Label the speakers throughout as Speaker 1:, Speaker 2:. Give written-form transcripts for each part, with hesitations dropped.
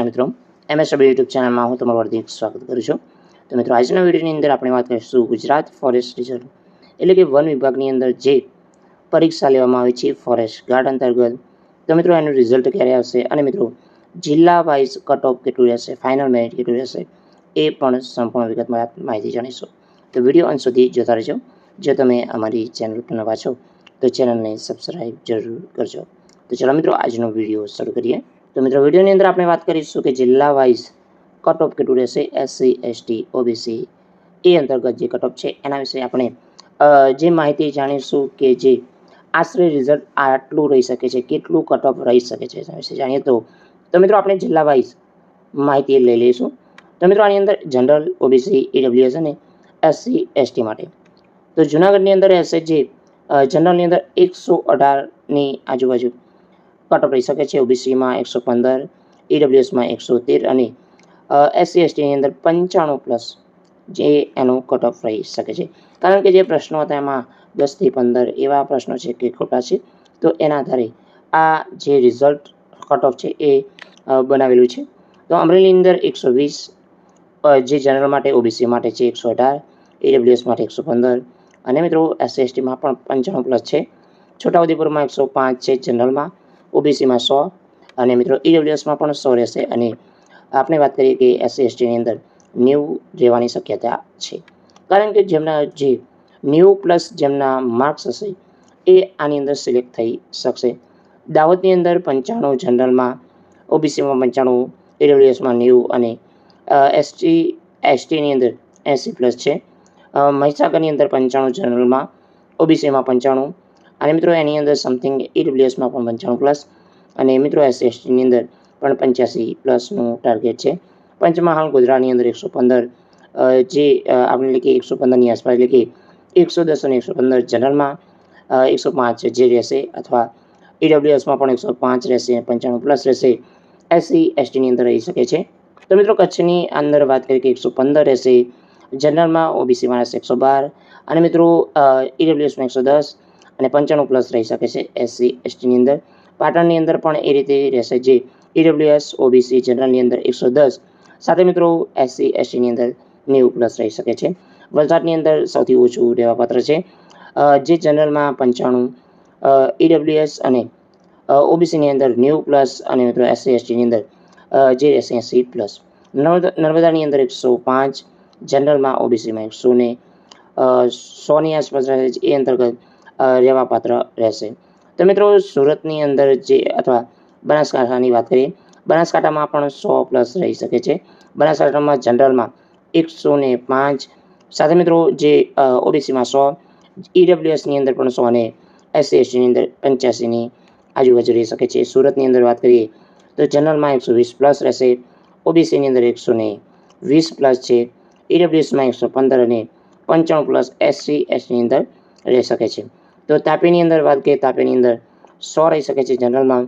Speaker 1: મિત્રો MSW YouTube ચેનલમાં હું તમારું હાર્દિક સ્વાગત કરું છું. તો મિત્રો આજના વિડીયોની અંદર આપણે વાત કરીશું ગુજરાત ફોરેસ્ટ રિઝર્વ એટલે કે વન વિભાગની અંદર જે પરીક્ષા લેવામાં આવે છે ફોરેસ્ટ ગાર્ડ અંતર્ગત. તો મિત્રો એનું રિઝલ્ટ ક્યારે આવશે અને મિત્રો જિલ્લા વાઇઝ કટ ઓફ કેટલું રહેશે, ફાઇનલ મેરિટ કેટલું રહેશે એ પણ સંપૂર્ણ વિગતમાં માહિતી જાણીશું. તો વિડીયો અંત સુધી જોતા રહેજો. જો તમે અમારી ચેનલ પર નવા છો તો ચેનલને સબસ્ક્રાઈબ જરૂર કરજો. તો ચાલો મિત્રો આજનો વિડીયો શરૂ કરીએ. તો મિત્રો વિડીયોની અંદર આપણે વાત કરીશું કે જિલ્લા વાઇઝ કટ ઓફ કેટલું રહેશે SC ST OBC એ અંતર્ગત જે કટ ઓફ છે એના વિશે આપણે જે માહિતી જાણીશું કે જે આશરે રિઝલ્ટ આટલું રહી શકે છે, કેટલું કટ ઓફ રહી શકે છે એના વિશે જાણીએ. તો મિત્રો આપણે જિલ્લા વાઇઝ માહિતી લઈ લઈશું. તો મિત્રો આની અંદર જનરલ, OBC, EWS અને SC ST માટે તો જૂનાગઢની અંદર હશે જે જનરલની અંદર 118ની આજુબાજુ કટ ઓફ રહી શકે છે, OBCમાં 115, EWSમાં 113 અને SC STની અંદર 95+ જે એનું કટ ઓફ રહી શકે છે. કારણ કે જે પ્રશ્નો હતા એમાં 10 થી 15 એવા પ્રશ્નો છે કે ખોટા છે. તો એના આધારે આ જે રિઝલ્ટ કટ ઓફ છે એ બનાવેલું છે. તો અમરેલીની અંદર 120 જે જનરલ માટે, OBC માટે છે 118, EWS માટે 115 અને મિત્રો SC STમાં પણ 95+ છે. છોટાઉદેપુરમાં 105 છે જનરલમાં, OBCમાં 100 અને મિત્રો EWSમાં પણ 100 રહેશે અને આપણે વાત કરીએ કે SC STની અંદર 90 રહેવાની શક્યતા છે. કારણ કે જેમના જે 90+ જેમના માર્ક્સ હશે એ આની અંદર સિલેક્ટ થઈ શકશે. દાહોદની અંદર 95 જનરલમાં, OBCમાં 95, EWSમાં 90 અને SC STની અંદર 80+ છે. મહીસાગરની અંદર 95 જનરલમાં, OBCમાં 95 અને મિત્રો એની અંદર સમથિંગ EWSમાં પણ 95+ અને મિત્રો SC STની અંદર પણ 85+નું ટાર્ગેટ છે. પંચમહાલ ગોધરાની અંદર 115 જે આપણે એટલે કે 115ની આસપાસ એટલે કે 110 અને 115 જનરલમાં, 105 જે રહેશે અથવા EWSમાં પણ 105 રહેશે, 95+ રહેશે, SC STની અંદર રહી શકે છે. તો મિત્રો કચ્છની અંદર વાત કરીએ કે 115 રહેશે જનરલમાં, OBCમાં રહેશે 112 અને મિત્રો EWSમાં 110 અને 95+ રહી શકે છે SC STની અંદર. પાટણની અંદર પણ એ રીતે રહેશે જે EWS, OBC જનરલની અંદર 110 સાથે મિત્રો SC STની અંદર 90+ રહી શકે છે. વલસાડની અંદર સૌથી ઓછું રહેવાપાત્ર છે જે જનરલમાં 95, EWS અને OBCની અંદર 90+ અને મિત્રો SC STની અંદર જે રહેશે 80+. નર્મદાની અંદર 105 જનરલમાં, OBCમાં 100ની આસપાસ રહે છે એ અંતર્ગત રહેવાપાત્ર રહેશે. તો મિત્રો સુરતની અંદર જે અથવા બનાસકાંઠાની વાત કરીએ, બનાસકાંઠામાં પણ 100+ રહી શકે છે. બનાસકાંઠામાં જનરલમાં 105 સાથે મિત્રો જે OBCમાં 100, EWSની અંદર પણ 100 અને SC STની અંદર 85ની આજુબાજુ રહી શકે છે. સુરતની અંદર વાત કરીએ તો જનરલમાં 120+ રહેશે, OBCની અંદર 120+ છે, EWSમાં 115 અને 95+ SC STની અંદર રહી શકે છે. તો તાપીની અંદર વાત કરીએ, તાપીની અંદર 100 રહી શકે છે જનરલમાં,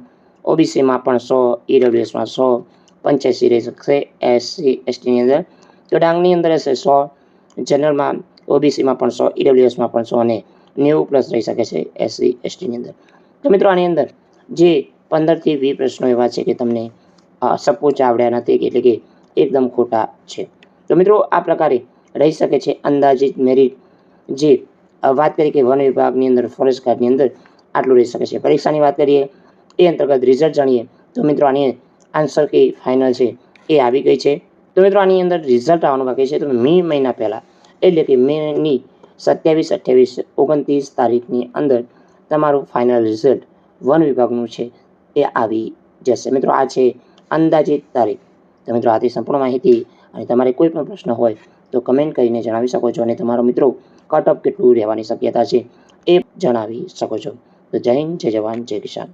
Speaker 1: OBCમાં પણ 100, EWSમાં 100, 85 રહી શકશે SC STની અંદર. તો ડાંગની અંદર હશે 100 જનરલમાં, OBCમાં પણ 100, EWSમાં પણ 100 અને 90+ રહી શકે છે SC STની અંદર. તો મિત્રો આની અંદર જે 15 થી 20 પ્રશ્નો એવા છે કે તમને સપોચ આવડ્યા નથી એટલે કે એકદમ ખોટા છે. તો મિત્રો આ પ્રકારે રહી શકે છે અંદાજિત મેરિટ. જે વાત કરીએ કે વન વિભાગની અંદર ફોરેસ્ટ ગાર્ડની અંદર આટલું રહી શકે છે. પરીક્ષાની વાત કરીએ એ અંતર્ગત રિઝલ્ટ જાણીએ તો મિત્રો આની આન્સર કે ફાઇનલ છે એ આવી ગઈ છે. તો મિત્રો આની અંદર રિઝલ્ટ આવવાનું બાકી છે. તો મે મહિના પહેલાં એટલે કે મેની 27, 28, 29 તારીખની અંદર તમારું ફાઇનલ રિઝલ્ટ વન વિભાગનું છે એ આવી જશે. મિત્રો આ છે અંદાજિત તારીખ. તો મિત્રો આથી સંપૂર્ણ માહિતી અને તમારે કોઈ પણ પ્રશ્ન હોય તો કમેન્ટ કરીને જણાવી શકો છો અને તમારો મિત્રો કટ ઓફ કેટલું રહેવાની શક્યતા છે એ જણાવી શકો છો. તો જય હિન્દ, જય જવાન, જય કિસાન.